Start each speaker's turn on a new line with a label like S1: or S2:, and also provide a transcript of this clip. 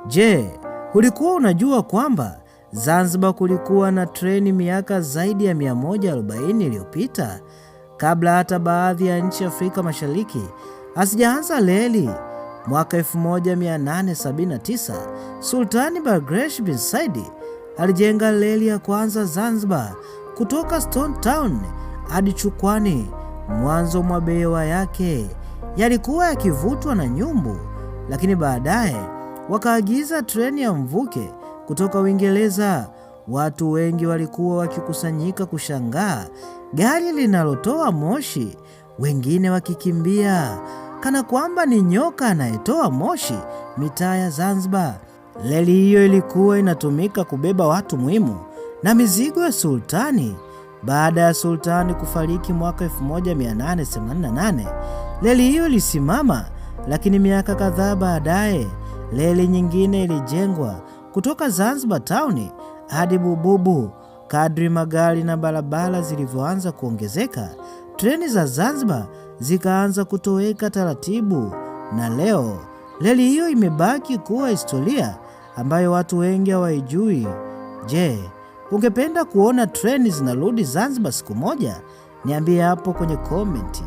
S1: Je, ulikuwa unajua kwamba Zanzibar kulikuwa na treni miaka zaidi ya 140 iliyopita, kabla hata baadhi ya nchi Afrika Mashariki hazijaanza reli? Mwaka 1879, Sultani Barghash bin Said alijenga reli ya kwanza Zanzibar kutoka Stone Town hadi Chukwani. Mwanzo mabehewa yake yalikuwa yakivutwa na nyumbu, lakini baadaye wakaagiza treni ya mvuke kutoka Uingereza. Watu wengi walikuwa wakikusanyika kushangaa gari linalotoa moshi, wengine wakikimbia kana kwamba ni nyoka anayetoa moshi mitaa ya Zanzibar. Reli hiyo ilikuwa inatumika kubeba watu muhimu na mizigo ya sultani. Baada ya sultani kufariki mwaka 1888, reli hiyo ilisimama, lakini miaka kadhaa baadaye reli nyingine ilijengwa kutoka Zanzibar Town hadi Bububu. Kadri magari na barabara zilivyoanza kuongezeka, treni za Zanzibar zikaanza kutoweka taratibu, na leo reli hiyo imebaki kuwa historia ambayo watu wengi hawaijui. Je, ungependa kuona treni zinarudi Zanzibar siku moja? Niambie hapo kwenye komenti.